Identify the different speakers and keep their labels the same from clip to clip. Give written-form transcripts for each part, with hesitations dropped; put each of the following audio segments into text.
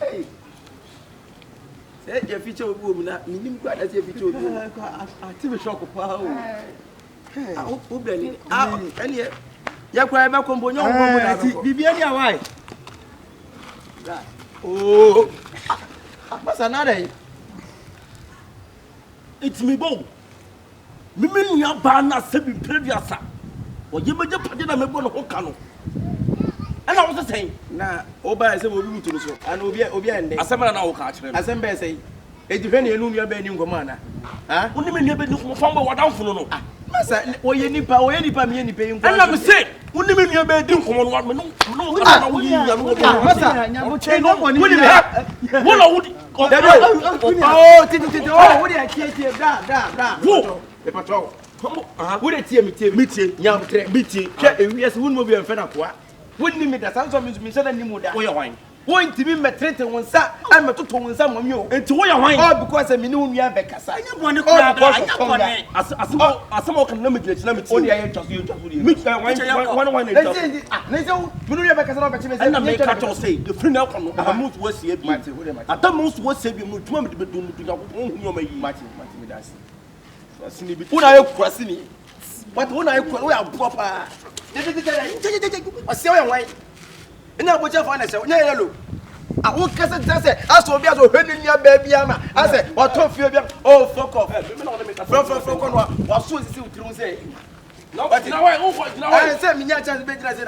Speaker 1: Hey. Say your future will be not minimum quite as your future. I think a shock of power. Hey, I hope Benny. And yet, Yakwa Combo, Bibiania, why? Oh, what's another? It's me, Bo. Mimi ya bana sebi previous. Or you may just put it on the Hokano. And I was saying, now, Oba is a movie to the and Obia and a summer now catch them. As I say, a depending on your Benny Gomana. Ah, only men never do from what I'm for. Massa, or any power, or any pay. And I'm saying, only men never do from 1 minute. No, wouldn't meet that sounds of me said any more that way wine. Going to be metreated one sat and met to one some of you and to where wine all because I mean we are back as I want to go as some can limit it only I just you meet one let's say and I make a say the friend now come most was here at the most was saving you to Martin when I cross me but when I proper I say why and I watch for us yellow I won't cast it as to be as a your baby I said what oh fuck off what soon is say no but now I said me chance be just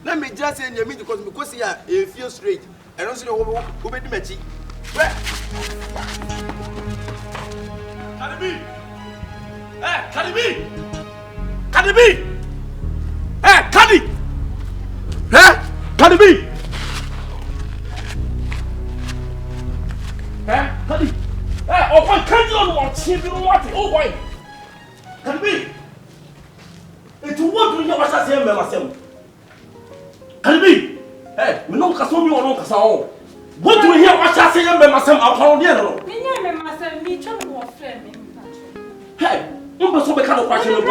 Speaker 1: let me just say you mean because here you feel straight I don't see who be match Kadibi eh Kadi eh Kadibi eh Kadi eh oh my can't you want to what oh boy Kadibi it what do you want to say me myself Kadibi eh me no kaso mi ono kasa o what do you hear what I say me myself akon dey no me myself me twa me friend me hey you so be kind of question no me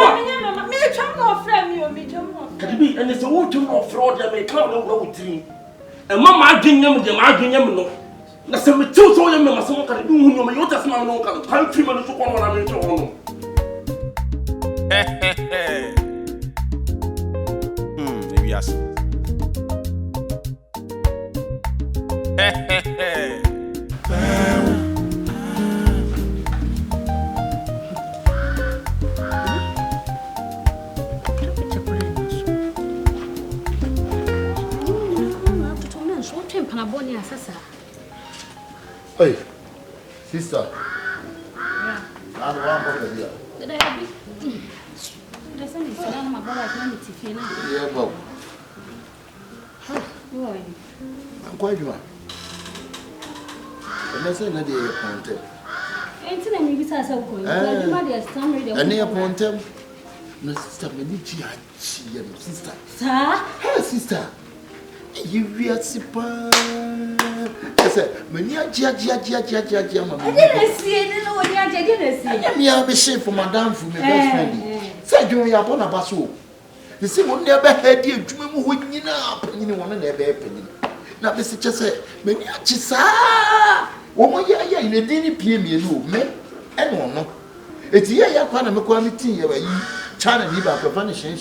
Speaker 1: twa no friend me o me twa no Kadibi and it's a wood to fraud that may come no tree. And mamma didn't them arguing no. That's a two so young mamma so can do whom you just now no country man to come on to honor. Maybe yes.
Speaker 2: Hey, sister. Yeah. I'm one here. Did I have it? There's only some my brother can see. Yeah, Bob. Who are you? I'm quite one. And I said that they are appointed. Ain't it any business of going? And they appointed. No, sister, Medici, sister. Sir? Hey, sister. You are super. I said, Mania, Gia. I didn't see it. No, I didn't see it. Me, I'll be safe for Madame for my best friend. Said you are upon a basso. You see, one never had you to me when you know, and you want to never happen. Now, Mr. Chessa, Mania, Chissa. One more year in a daily PM, you know, men, and one no. It's here, you're going to make quality where you China live up a vanishing.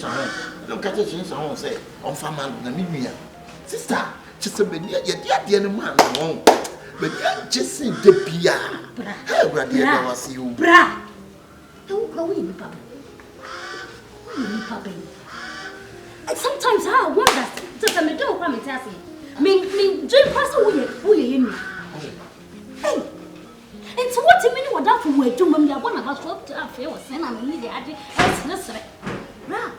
Speaker 2: Look at the change, I won't say, on Farmer Namibia. Sister, just a minute, you're the man alone. But just say the Pia. Hey, brother, was you. Bra! Don't go in, Papa. And sometimes I wonder, just a middle come and tell me, Jim Pastor, who you in me. Hey, and so what do you mean what that from where to me? I want to have swapped up here or send a lady at the Bra!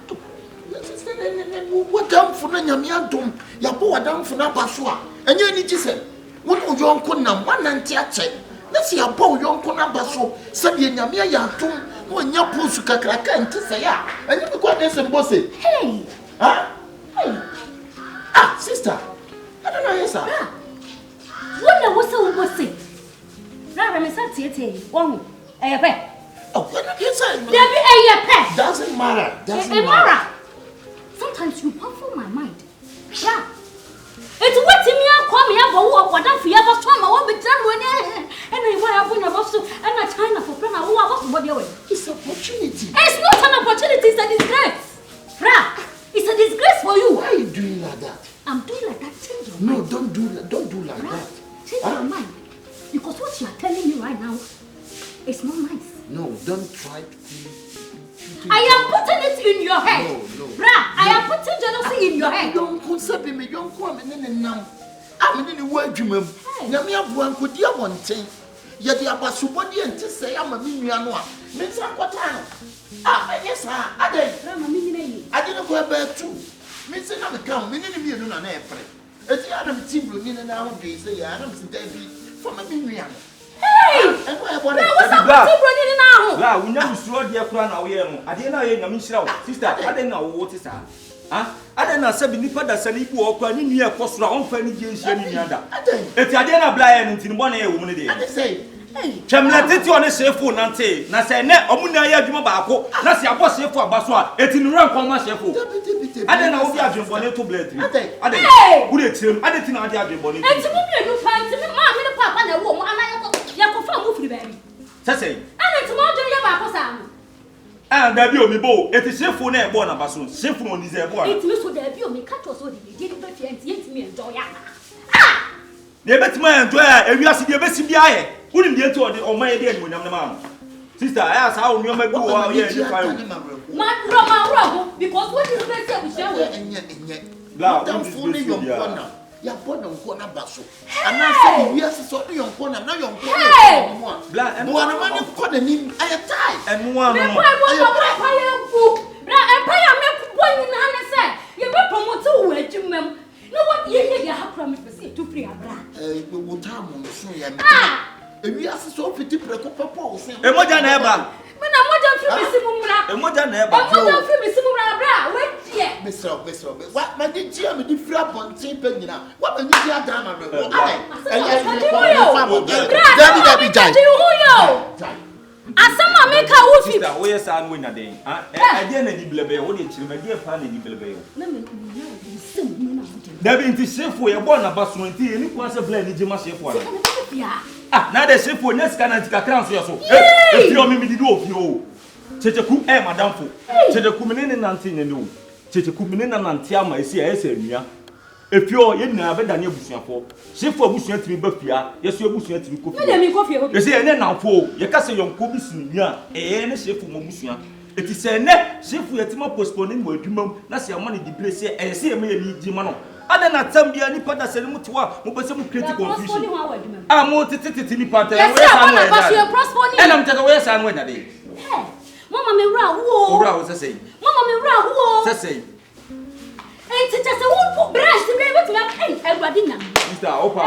Speaker 2: What down for Namiantum? Yapo down for Napasua. And you need to say, what would your uncle now? One and teacher. Let's see a bow young Conabaso, Sabi Namia Yatum, when your Pusuka and to say, and you got this and bossy. Hey, huh? Hey, ah, sister, I don't know, yes, sir. What was so bossy? Rather, Miss Sati, one, a pet. Oh, yes, sir. Doesn't matter. Doesn't matter. Sometimes you puzzle my mind. Yeah. It's what me call me for what I'm here for some, I won't be done when and why I wouldn't have also and China for Prana who are what way.
Speaker 3: It's an opportunity.
Speaker 2: It's not an opportunity, it's a disgrace. Fra, it's a disgrace for you.
Speaker 3: Why are you doing like that?
Speaker 2: I'm doing like that. Change your
Speaker 3: mind.
Speaker 2: No,
Speaker 3: don't do like that.
Speaker 2: Change your mind. Because what you are telling me right now is not nice.
Speaker 3: No, don't try to.
Speaker 2: I am putting it in your head.
Speaker 3: No.
Speaker 2: I am putting jealousy in your head.
Speaker 3: Don't concept me, don't come in now. I'm in the word dream. Namia Buan could dear one thing. Yet the Abasubodi and to say I'm a miniano. Miss Aquatano. Yes, I didn't go back too. Miss Another come, meaning me on an airplane. As the Adam team will in an hour days, the Adams and David from a miniano.
Speaker 2: Hey! And what's up running now?
Speaker 1: La, we never saw the plan away. I didn't know you, Miss Sister. I didn't know what is that. I don't know, 70 that Sani walk on in here, cost round for any games. If I didn't blind in 1 year, woman, I say, Chamlet, it's on a safe phone, Nante. Nasa, Omunia, Jumabako, Nasa, was safe for Baswa, it's in rank on my chef. I don't know if you have been born to blade. I didn't put it him. I didn't know I have been born. And to you find to me, Mamma, Papa, and a woman, and I can find Muffy Baby. Say, and it's more than your Papa. And there be me bo. It is safe for ne born abasun. Safe for on is a boy. It means so there be me catch us so the didn't be and yet me enjoy ya. Ah! They bet me enjoy and we are see the best bia. Wouldn't be to the on my day when I'm the man. Sister, I ask how you make go out here. Man, Roma, because what is the best we shall and
Speaker 3: don't fool your corner. Ya born on corner basso. And I say, yes, so your corner, now your corner. Black and one of my corner name, I tie. And one of my empire make one in Hannah said, you will promote two way to mem. No what you have promised to see to free a bra. What time on the show? And we are so pretty precopa. And what I never. When I'm more than Simura, and more than ever, Simura, wait, yeah, Mr. What my dear Jim, the flap on St. Penina? What when you are done? As some make a wood, that way, son, win a day. I didn't blebe, what did you, my dear fan in the blebe? There be safe for a one about 20, and it was a blend, you must have one. Now the safe for next can't cancel so. If you me do of you. Checheku, madam for Chechekumine and Nantin and you. Chechekumine and Nantiama is here, Esemia. If you're in better than your bush for, safe for bush to be Buffia, yes, your bush to be coffee. You say, and then now for your castle, young Cobus, and a safe for Momusia. It is a net, safe for your team postponing where you mum, that's your money, the place, and see a million Jimano. I don't know, some be any part that sell to what, who was some critical confusion. I'm more to me part, and I'm telling you, I'm when I did. Mamma, me row, say, Mamma, me row, say. It's just a wood brush to be able to have everybody now. Mr. Opa,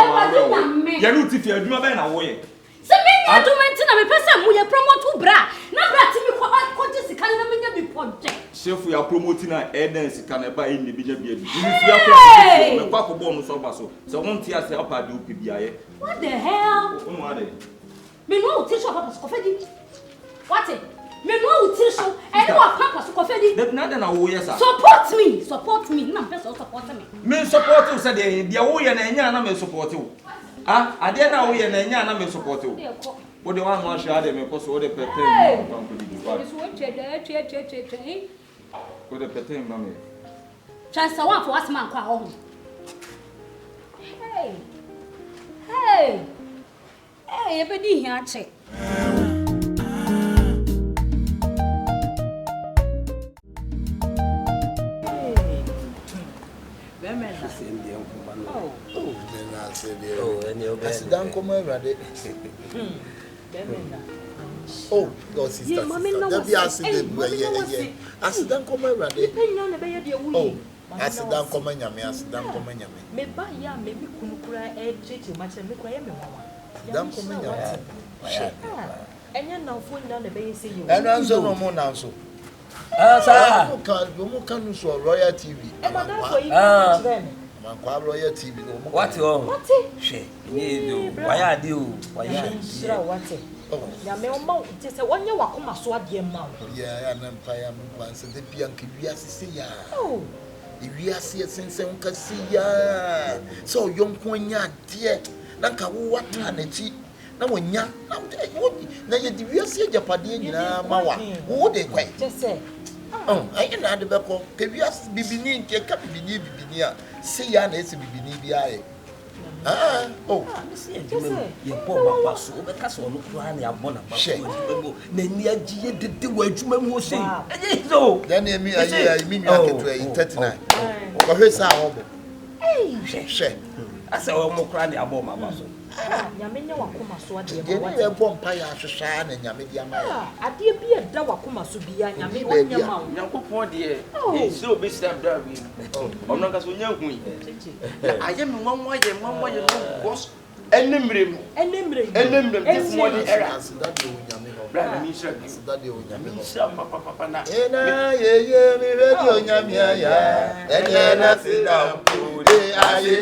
Speaker 3: you're not if you're doing away. So many are to maintain a person who you promote to bra. Now, that's me for our coaches, can be project. Chef, we are promoting our evidence, can buy in the video. If you are a pack of bonus or so won't you help I do PBI? What the hell? Me no teach your papa's coffee. What it? Me no teach you and what papa's coffee. That's not an away. Support me. No person support me. Me support you, said the away and Yana may support you. I didn't know we and Yana may support you. What do you want to share them because all the petting? What the petting, mammy? Just a one for us, man. Hey, everybody here, check.
Speaker 4: Oh, God, sister. That be accident where you accident come around. Oh, accident come in yami, accident come in yami.
Speaker 5: Me buy ya, maybe Kunukura, edge, much and make me
Speaker 4: don't come in yami.
Speaker 5: And you're now phone down the bay, say you.
Speaker 4: And answer no more now. So, ah, can so Royal TV. Royal TV.
Speaker 6: What she? Why are you? Why are you?
Speaker 5: Ya me oma just say one year wakoma so ade ma.
Speaker 4: Yeah, an empire once the pian kibiasi say ya.
Speaker 5: Oh.
Speaker 4: we are see since Uncasia. So young Quenya, dear, Nanka, what energy? Na wonya na ye di wiase japade nyina mawa wo de kwai
Speaker 5: Just
Speaker 4: ayi na de beko ke wiase bibini nke ka bibini a se ya na ese bibini bia ye
Speaker 6: ye bo baba so be ka so no kura na abo na baba na ni agiye dede wa adwuma mu sei so
Speaker 4: then me ayi mi nwa ketu ayi 39 ko hwesa obo she
Speaker 6: asa o mo kura na abo baba so
Speaker 5: nyamenya wakoma so ade
Speaker 4: ye ne bo mpa ya hwehwa na nyame dia ma ya
Speaker 5: ade bi eda wakoma so bia nyame wonyama wo
Speaker 3: nyankopon de e se obi step da wi ono ka so nya hu yi na aye me nwanwa ye no boss enemrem this morning era
Speaker 4: that de nyame ho
Speaker 3: bra mi sha
Speaker 4: that de nyame ho
Speaker 3: sha papa na
Speaker 4: ena ye mi radio nyame ya ene na sida pu de aye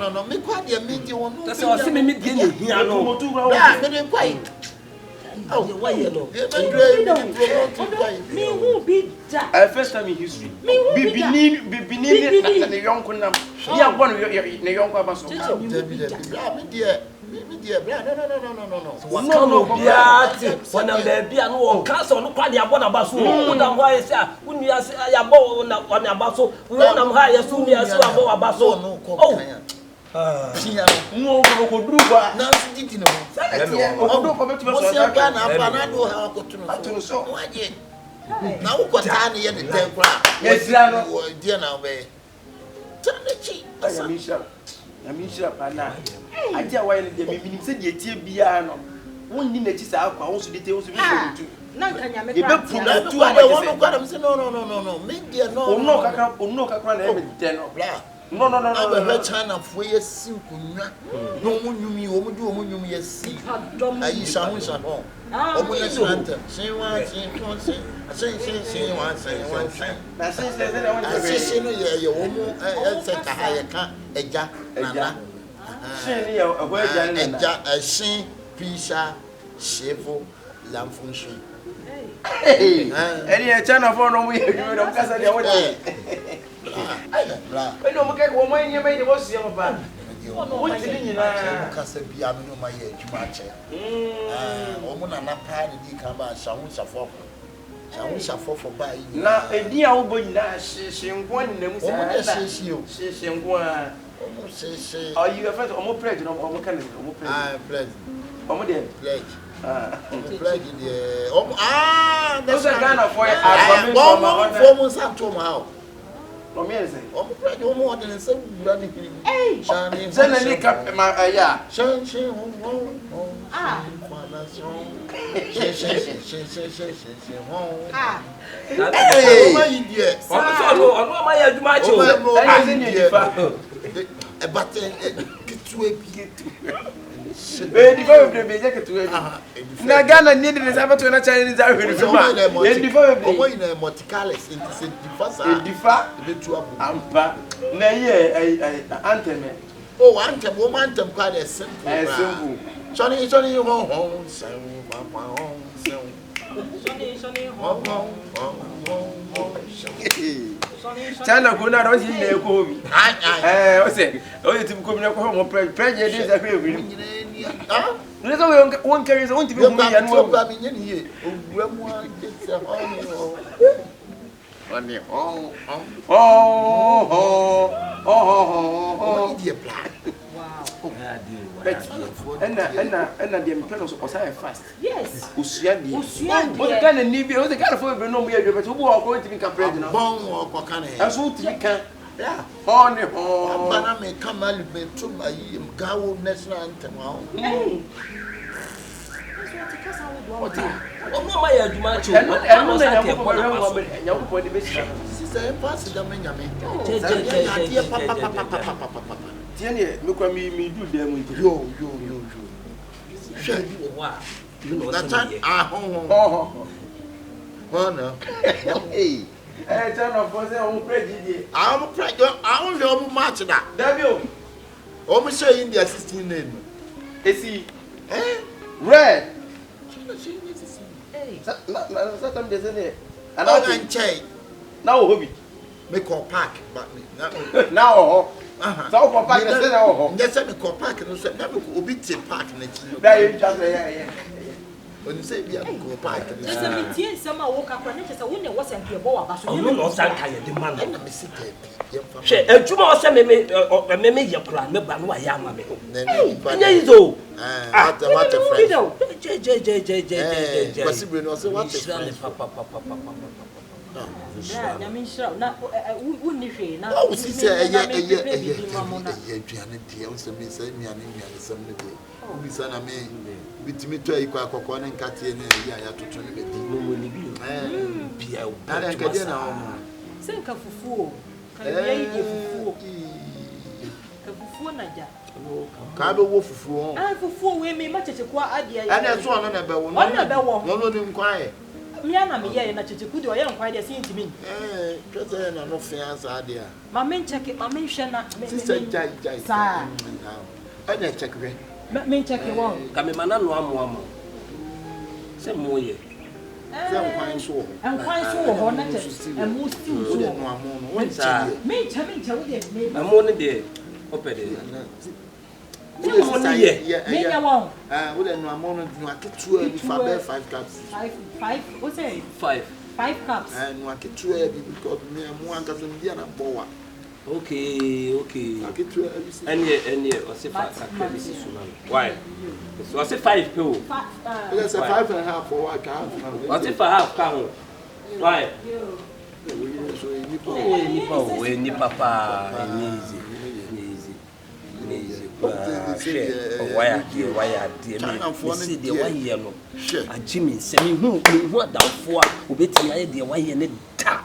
Speaker 4: No. Me kwade me di won.
Speaker 6: That's all see me di ni hia no.
Speaker 4: Yeah, me dey kwai.
Speaker 6: Oh, why you know?
Speaker 5: me who be that
Speaker 3: first time in history bibini na young kunam ya gbo na young abaso
Speaker 4: me dear bra no
Speaker 6: no biati wana be bia no won cancel no kwade abo na baso wo na ho aye sia unu ya ya bo na wana baso wo na ho aye so unu ya so abo abaso oh
Speaker 4: Pia
Speaker 3: no ko druba
Speaker 4: na didi no
Speaker 3: o do ko betu so
Speaker 4: na pa na do ha ko tunu so waje na wo ko ta ne ye de ten kra
Speaker 3: yesira no
Speaker 4: dia na be tanechi
Speaker 3: ya misha pa na aja wa ye de miminim se de tie bia no wonni na chi sa akwa wo so de te wo so bi tu
Speaker 5: na nkanya me
Speaker 3: ebe puna tu
Speaker 4: aba wo ko da me se no me dia no
Speaker 3: onno kakra na e be de no no
Speaker 4: aba China fo ye si kunwa no munyumi wo mu di wo munyumi ye si ayi shahun shahun o mu na santa sin wa sin wa
Speaker 3: na sin
Speaker 4: no ye wo mu se ka ha ye ka eja nana
Speaker 3: sin ye o eja nana
Speaker 4: eja sin pisha Shifo lamfunshi
Speaker 3: eri China fo no mu ye dwuma do kasa dia wo
Speaker 4: bra
Speaker 3: eno mo ke wo mo nye me de wo sie mo ba wo ti ni na
Speaker 4: kasa bia no ma ye adwuma che o mu na pa de di ka ba shahun shafo ba yi
Speaker 3: na edi a wo bo nyina hyehyengwa ni na mu sa
Speaker 4: o mu de
Speaker 3: hyehyengwa o mu hyehyeng ayi e fa o mo pledge no o mo kan o mo pledge
Speaker 4: pledge
Speaker 3: o mo de
Speaker 4: pledge pledge de o
Speaker 3: that's a Ghana for
Speaker 4: for mo sa to mo ha
Speaker 3: o me say
Speaker 4: o mo pledge o mo de se wura ni kiri shani
Speaker 3: se na ni ka ma ya
Speaker 4: shan kwana ma yidie
Speaker 6: ono ma ya dwuma che o
Speaker 3: ai ni difa
Speaker 4: e batten kitu
Speaker 3: di fa we be je ketu na Ghana ni de sa bato na China ni za hwe fi ma ye di fa we
Speaker 4: o mo ina morticalis into se difa sa
Speaker 3: e difa
Speaker 4: be tu abu
Speaker 3: ampa na ye anthem
Speaker 4: oh anthem wo anthem kwa de simple
Speaker 3: simple
Speaker 4: Johnny ho sen papa ho sen
Speaker 5: Johnny ho
Speaker 3: China go na do si na ko bi o se o ye tim ko mi na ko mo preje dey za hwe bi ni so we won carry so won ti bi mu ya no
Speaker 4: ba mi nye ni ye owura mu a de se ho ni black
Speaker 5: wow
Speaker 3: and the imperials of Osai fast.
Speaker 5: Yes.
Speaker 3: Usiadi. What the kind of Nibia, what the kind of food no mere, but who are going to be president?
Speaker 4: Bon or can
Speaker 3: as who to can.
Speaker 4: Yeah.
Speaker 3: Honey,
Speaker 4: Banana may come out to my Gao national anthem.
Speaker 5: Hey.
Speaker 6: What my adjumacho?
Speaker 3: And what the best.
Speaker 4: Sister, pass the Benjamin.
Speaker 3: Tiene, look at me, do them with
Speaker 4: yo.
Speaker 6: Share you what? You know
Speaker 4: That
Speaker 6: that
Speaker 4: time, oh no. Hey.
Speaker 3: Turn off for say on prejudice.
Speaker 4: I'm pregnant. I only almost match that.
Speaker 3: Devil.
Speaker 4: Almost say in the 16 name.
Speaker 3: Is he?
Speaker 1: Red.
Speaker 5: Hey.
Speaker 1: Sometimes they say
Speaker 4: And I can check.
Speaker 1: now hobby.
Speaker 4: Make a park, but
Speaker 1: Now so for pack say now
Speaker 4: just say me call park no say na me ko obi te park na chi.
Speaker 1: that you just yeah.
Speaker 4: When you say be a go park.
Speaker 5: Just a bit here, some are walk up and just a winner wasn't here. Boa,
Speaker 6: Oh, you know, Sanka, the man.
Speaker 4: Na me sit there.
Speaker 6: Share a juma or me your clan, me ban why yama me.
Speaker 4: Hey,
Speaker 6: Izo.
Speaker 4: What a friend.
Speaker 6: Possibly no say what is papa.
Speaker 5: I mean, sure, not wouldn't you now?
Speaker 4: Oh, she said, yeah, bitimi to ikwa akoko ne nkate ne ya ya toto ne bedi
Speaker 6: mo ni bi bia o
Speaker 4: na den kade na o
Speaker 5: senka fufuo kan bia yi fufuo ka fufuo na ja
Speaker 4: ka be wo fufuo
Speaker 5: fufuo we me ma chechekwa adia
Speaker 4: ya na so no na be wo
Speaker 5: no na be wo
Speaker 4: no ni nkwae
Speaker 5: mia na me ye na checheku de o ye nkwae de sin timi
Speaker 4: twese na no fiansa adia
Speaker 5: ma men check ma men hwe na
Speaker 4: sister jai
Speaker 5: sa
Speaker 4: anya check we
Speaker 5: men check won
Speaker 6: ka me mana no amoama se moye
Speaker 4: se nkwan so
Speaker 5: wo na che emu stew so
Speaker 4: no amo no won
Speaker 6: sa
Speaker 5: men che wo de
Speaker 6: amo ne de opede
Speaker 5: me nya won
Speaker 4: wo de no amo no aketu a bi fa be 5 cups
Speaker 5: 5 what say 5 cups
Speaker 4: no aketu a bi because me amo anka so ndi na bowa.
Speaker 6: Okay. Any or say 5 why? So I say 5 people.
Speaker 4: Let's say 5.5 for what half.
Speaker 6: What if I have car? Why? Ni papa easy. Why see the why here no. A Jimmy say me who down for obeti aye the why here ne da.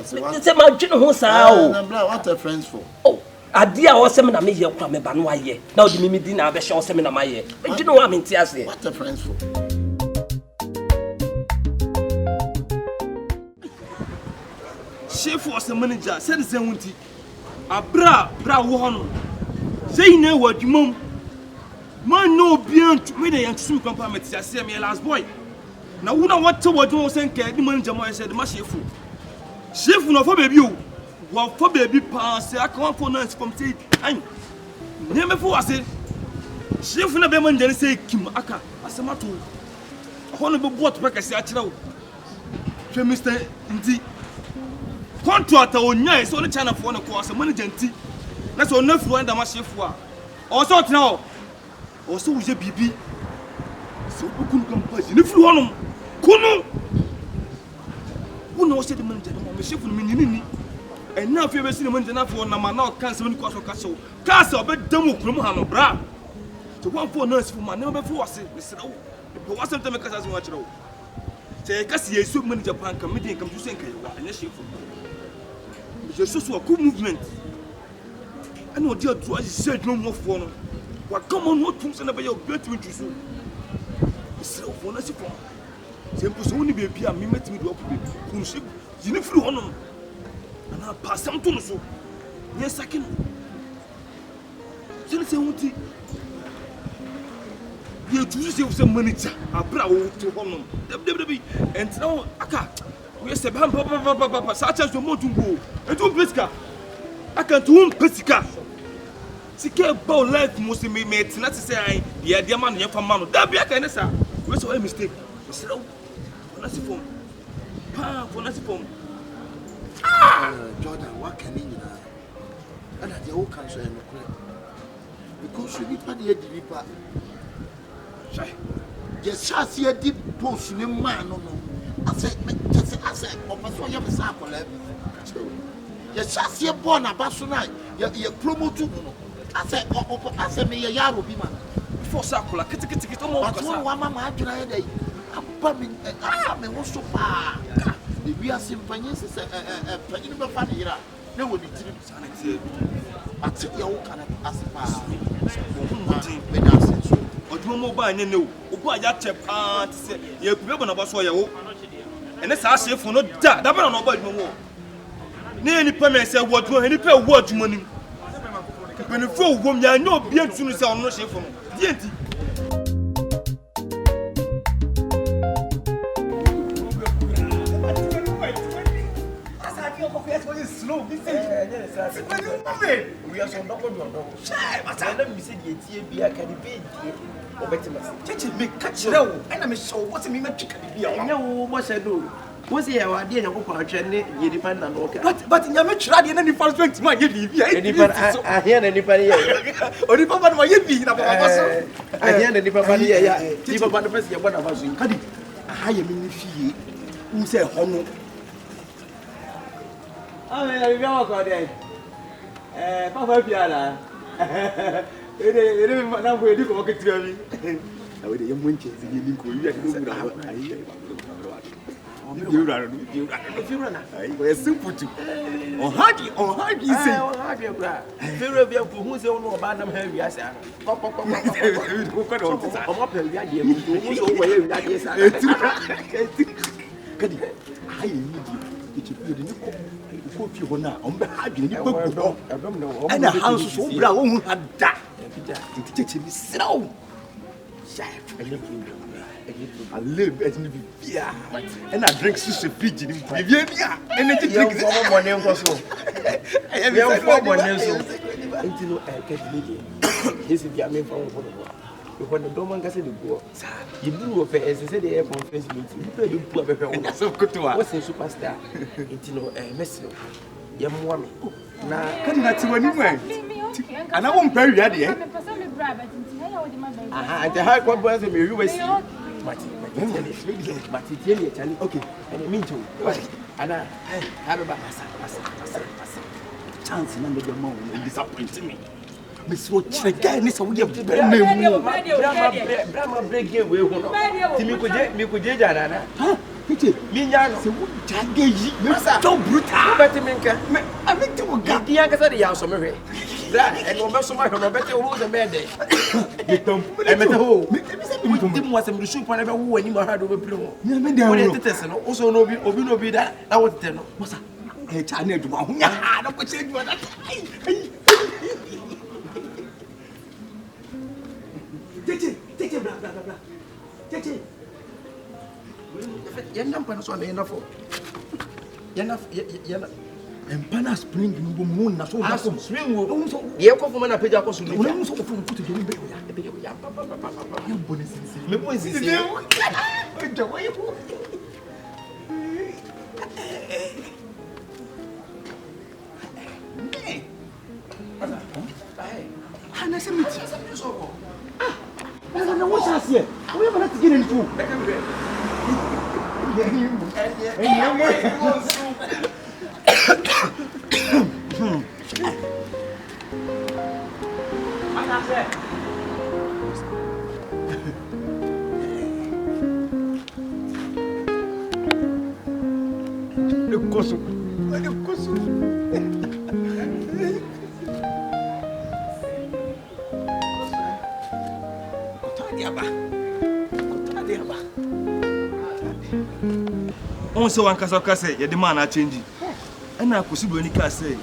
Speaker 6: Say my dwene ho saa o.
Speaker 4: What are friends for?
Speaker 6: Oh, ade a wo sem na me ye kwa me ba no aye. Na odi me di na be hye wo sem na maye. Me dwene ho amenti ase.
Speaker 4: What are friends for?
Speaker 3: Shifo as a manager said the same thing. Abra wo hono. Say na wadwumam. Man no bien to me the young sim pampa meti ase me last boy. Na wo na what wadwum sen ka di manager mo said ma Shifo. Shifo no for baby o. Wo for baby pa say aka for no from say an. Ne me for ase. Shifo na be manager say kim aka asemato. Hono be bot pa kase a kire wo. Hwe Mr. Ndi contractor onya so ne channel for no ko ase manager nti na so na furu anda ma Shifo a o so tena o o so wuje bibi so bukun kampaji ne furu hono kunu wona o se de manager no me Shifo no me nyini and now fe be si ne manager na for na ma na o kan se me ko so ka so ka se o be dam okurum ha no bra to one for nurse for ma ne be for wase me sira wo be wase ntame ka sa so wa kire wo se ka se yesu manager pan kan me den kam ju sen ka wa anya Shifo je suis sur coup movement and what you do is said no more for no what come on what things na be your great me to so so for na si for simple so ni be bia me metimi do opu be kun shi yini firi hono na pass am to no so yes second se wuti ye tu se manager abra wo to hono debi and now aka we say bam papa sa chance to mo tungo etu pesika aka tu pesika sike ba life mo se me tina se say ai ye de ma no ye fa ma no da bia ka ne sa we say mistake misro na si form pa for na si form
Speaker 4: Jordan what can you na and the whole country no clear because you need the deeper shy yes chance ye deep post ni man no I said, Professor Yamasako, yes, I see a born a basuna, you promote to. I said, me a yard will be man.
Speaker 3: For Sakula, get almost
Speaker 4: one mamma, I'm bumming, I'm so far. We are symphonies, a penny funny. No one is sanity. But you can ask
Speaker 3: odwuma mo ba anye ne o obu aja chep ah se ye kube bo na ba so ye wo ene sa Shifo no da ba na no ba odwuma wo ne ni pa me se wo odwuma ni pa wo odwuma ni pene fo wo mi anya obi antunu se ono Shifo no die enti slow we are so double but I let me say the TB Academy Cheche me catch you and me show what me make Academy no what I do was here I didn't go for training you depend on okay but you make try the first 20 man you be I hear anybody only papa my be na papa I hear anybody yeah you papa the person you want about you kadi aha ye me fie who say hono
Speaker 1: I vediamo qua dai. Papa piara. Non vuoi dire come che trovi. Avete io munche si di con lui che non é simple. On hardly say. On hardly bra. Very bien pour who say no ba nam heavy as. Pop. Omo pe wi ade mu. Who so wo ye wi ade sa. Kadi. Ayi ni di. It's a good coffee on now. On behalf of you, and a house so brown had that. It's a slow. I live as in fear, and I drink sushi pigeon in Viviania. Energy drinks for money and so. I have 4 months until I get me. This is the main from when the Doman got to go. You do a fair as I said, the air conference meeting. You pay the poor people. So good to us. What's a superstar? It's no mess. Young woman. Now, can not see when you went. And I won't bury that yet. The high one was a mirror. But it's really Charlie. Okay, and I mean to. And I have about a chance and under your mom and disappointing me. Miss Watch again is a way of Brahma break away. Timmy Jana. Huh? Minyano, Jaggy, so brutal. Better Minka. I mean to get the youngest of the house of Mary. That and no so much on a better rules a bad day. I met a hole. Tim was a soup whenever who any more had over blue. Also, no be that. I would tell no. What's a channel to one. I don't put you on that. Take it, blah, blah, blah. Take it. You're not enough. And Pana Spring, you moon, so I swim. The echo from a page of course. You don't so from put it in we have to get into. So one can say, the man are changing. And I could see when he can say,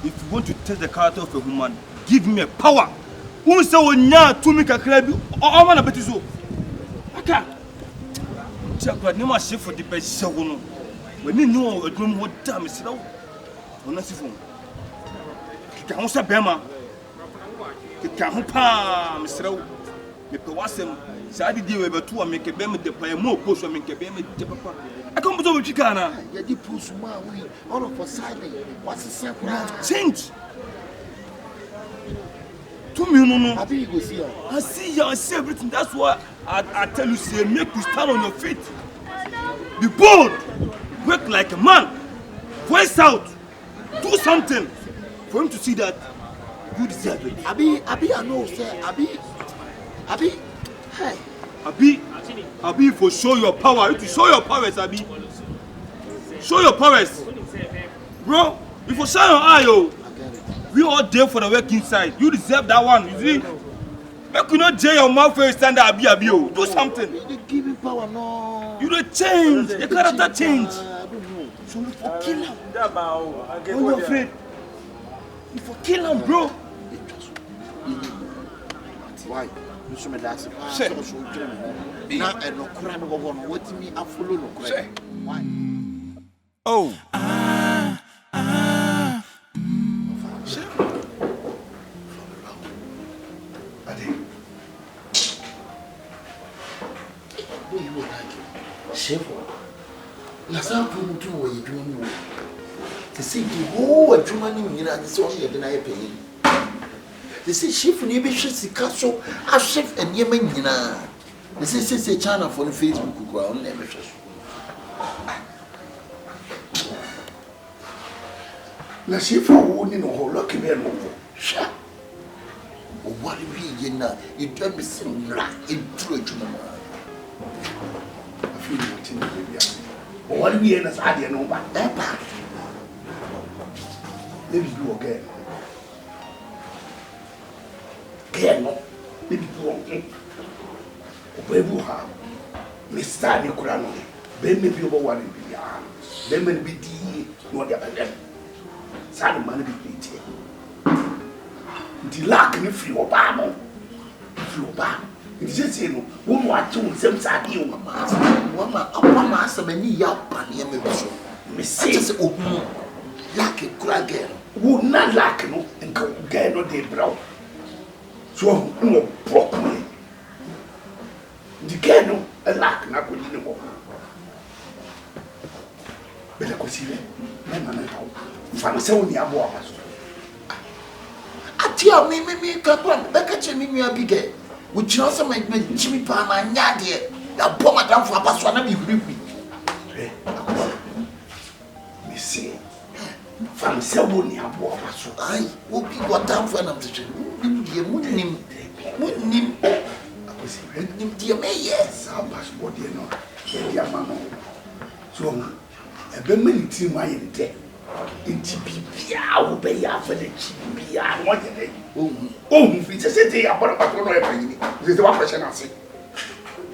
Speaker 1: if you want to test the character of a woman, give me a power. Who say when you to make a crab or one a bit so? I can't. Check what no ship for the best show. When you know a room, what damn is slow? On a siphon. Can also Bema. It can't palm, Mr. Mr. Wassam. So I did you ever to make a bem the pay more post or make a bem the papa. I come to Chicana. You did push my way all of a sudden. What's the surprise? Change. 2 million. I see everything. That's why I tell you, say, make you stand on your feet. Be bold. Work like a man. Voice out. Do something for him to see that you deserve it. Abi, I know, sir. Abi. Hey. Abi, for show your power. You to show your powers, Abi. Show your powers. Bro, if you shine your eye, yo, we all there for the work inside. You deserve that one, you see?
Speaker 3: Make you not jail your mouth for stand up, do something.
Speaker 4: You give me power, no.
Speaker 3: You don't change. Your character change.
Speaker 4: I don't know. So look for kill him.
Speaker 3: Are you afraid? You for kill him, bro.
Speaker 4: Why? You should that's it. Now I no cry no go on. What me I follow no cry. Why?
Speaker 3: Oh.
Speaker 4: Shifo. Na sample mutu wo yedwuma mu. Te say the whole adwuma ni nyina de say o ye de na ye pay. Te say Shifo ni be hwe sika so a chef enema nyina. Te say channel for Facebook ko on na be hwe so. Na Shifo wo ni no ho lock be no. Sha. O wari wi ye na e do be simra e duro adwuma ma. What we in as idea no back that back. Maybe you again. No, maybe you okay. Obebu ha. Mr. Nicolano. Ben maybe over one in the yard. Then may be no the other. Sad man be played. The lack in free Obama. Free Obama. It's just you know, one watch you some side you, Mama, some any yap and yam. Mrs. Open, lack a crack girl, would not lack no and go get no day brow. So, no properly. The girl, a lack not good in the walk. But I could see them, my man, Fanasoni Abuas. I tell me, Capon, back at me, a bigger. Which also make me Jimmy Palm and Yadia. Now, poor Madame for Baswana, you grip me. See, from Sobolo, I will be what down for an opposition. You wouldn't him, dear May, yes, how much more do you know, dear Mamma? So, a very many team I in there. In TPP, I will pay for the TPP. I want it. Oh, if it's a city, I want to know everything. This is the one question I say.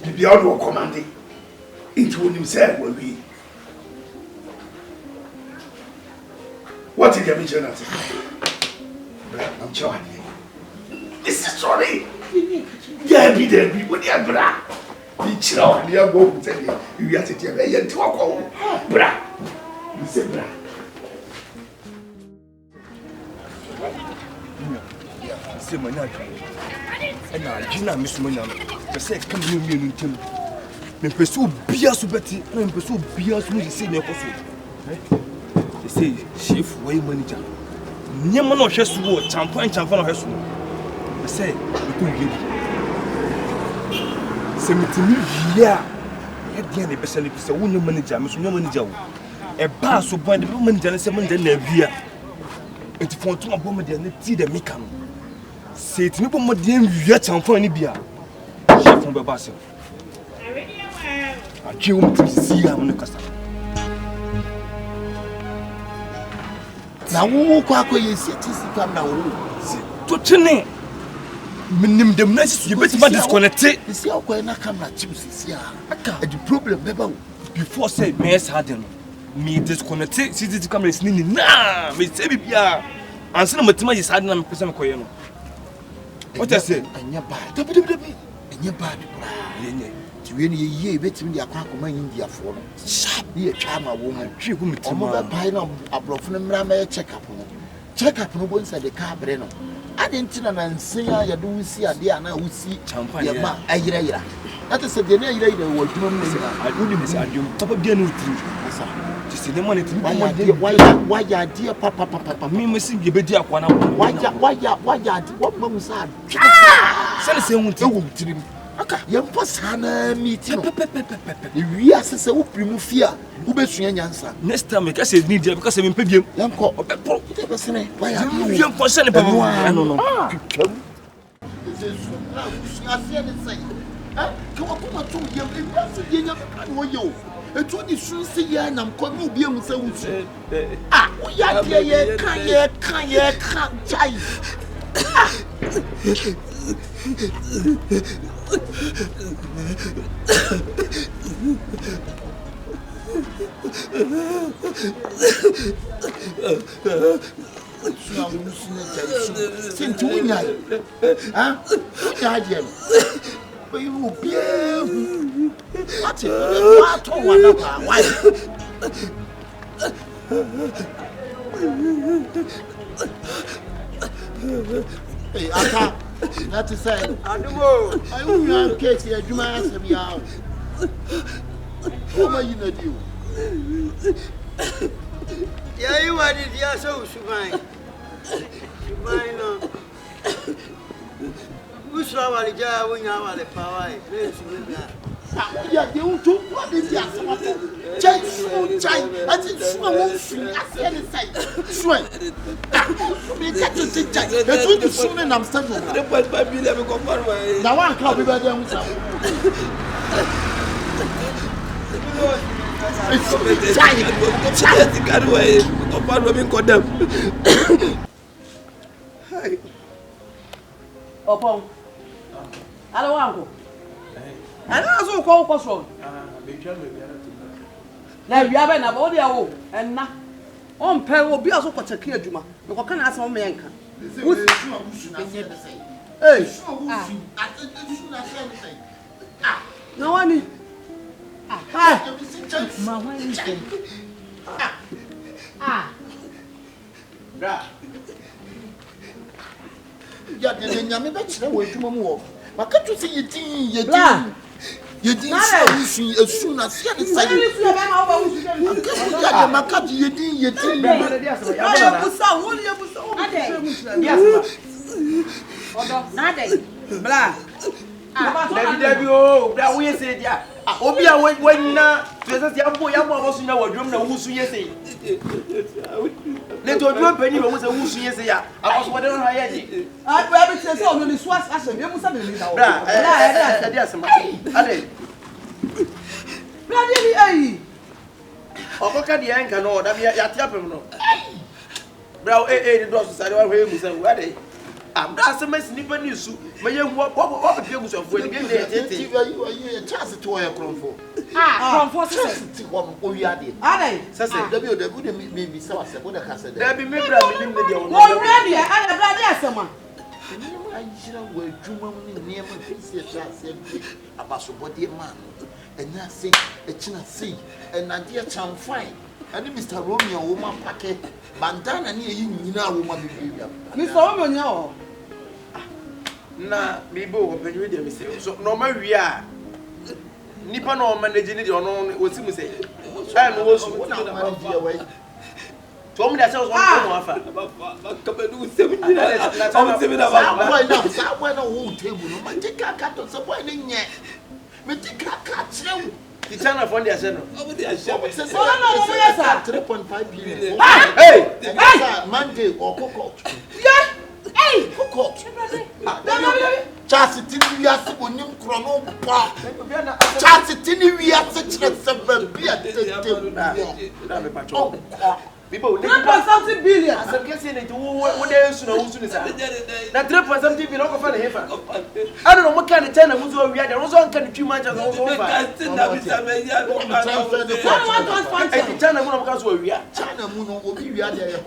Speaker 4: The beyond will command into himself will be. What is the mission? I'm sure. This is sorry. Yeah, be there, be with your bra. Be chill, you are going to tell you. You are sitting there and talk. Bra. You say, bra. C'est mon âge. Elle a dit à Miss Monam. Je sais que nous mieux nous tenons. Mais peut se bien sous bâti, même peut se bien sous les signes possible. C'est chef way manager. Nyama no hwe so champan no hwe so. C'est le coup yedi. C'est mitimi via. E dia ne besa ne bisa wo nyama manager, me so nyama manager wo. E ba so bon de manager ne se manager na via. Enti fonto ma bom de ne ti de meka no. C'est timi bom de via champan ni bia. Chef on be ba se. A ki wo mti si am no kasa. Na wo kwa ye citizen kam na wo to tene minim dem na sisu be ti disconnected isi akwa na kam na chip sisi aka the problem beba before say me harden me disconnected citizen camera is ni na me say bibia anse na matima is harden na me pesa me koye no what I say anya ba dabi anya ba bra yenye we ni ye betimi dia kwa akoma India fo no sharp ye twa ma wo mu twi ku mitima omo ba pai na abrofo no mra ma check up no bo nsa de ka bre no adentina na nsen ya ye do wusi ade ana wusi ye ma ayira that is the na ayira wo dwuma mu na aduni mi adum papa bia no tiri asa ti se ne mo ne tiri why ya dia papa mi mo si be di akwa na why ya di wo ma mu sa se ne se hu ti wo tiri aka yempo sana meeting we asese wo primu fia wo besua nyansa next time ka se need because me pebiem yanko obepro te besene why are you yempo se ne papa no twam zezu na usia ne sai ke wo kuma to yem e ase de nya ka no ye o etu di sun se ya nam ko no bi emu se wusu wo ya de ye kan chai Since we know, huh? But you will be what? Why? Hey, Aka, not to say, I don't know, Casey, you might ask me out. What are you going to do?
Speaker 7: Yeah, you are the dear so Shumai. Shumai, who's our jar when you are the power?
Speaker 4: Yeah, you do what is the answer? Child, I think someone free. I see any side. Swear. We get to see child. That's what you soon and I'm standing. The boy, baby, never go far away. Now, one club, we better do something. Child, get away. Go far away, go down. Hey.
Speaker 5: Opon. Hello, uncle. And also call Confion. Now you have an abode and now on pair will be also for Kyekyeku. You can ask one man. Hey, no one.
Speaker 4: Yeah, the Yami Betcher way to more. But can't you see you didn't see as soon as you decided. You
Speaker 1: Let us do a penny was a who's yes, I was whatever I had. I said, oh, the swas as a young son. Bloody, oh, look at the anchor, no, that we are at Yapano. Brow, the doors are away with a wedding. I'm not some snipper news. May you walk the pills of when you are a chance to wear a crumb for. Oh, yeah, did. I said, the wouldn't be so as a good as there be maybe already. I have someone. I should wear Juma near my face about somebody man. And I say, a china see, and I dear chum fine. And Mr. Romeo, woman packet, bandana near you, woman. Mr. Romeo. Na bibo openwe dem say so no ma wi a nipa no manage ni de ono osimu say I no wo su na manage ya wai to mu da say so no afa kabadu semi ni na am semi na ba boy na sa boy na wo table no ma tika ka to so boy ni nye me tika ka trew the channel for the no obo dey share no 3.5 billion hey Monday or cocoa yeah. Hey, cook Chassis we are so new chrono. Chassis we are such a 7 people, 3.something billion. As a case in it, what else know who's in that? 3.something billion of fun. I don't know what kind of channel was over here. There was one kind of 2 months ago. China will be there.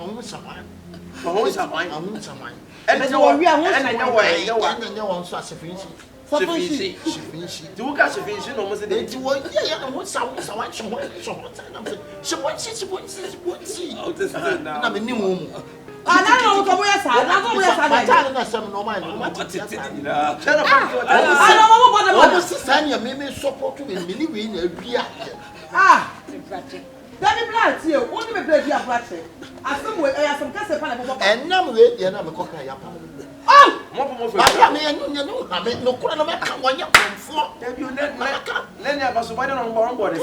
Speaker 1: And I know we are one and I know why you want such a finish. She do catch a finish almost a day to work. Yeah, and what's someone she wants. She wants. I'm a new woman. I don't know where I don't know some no mind. I was Sanya maybe support to me in a beer. Ah, Daddy Black here, only me play here Black. I have some case and now we are not a cocker. Oh, more. I mean, no, no, come on, you from 4. Then you let my then you have a survivor on board.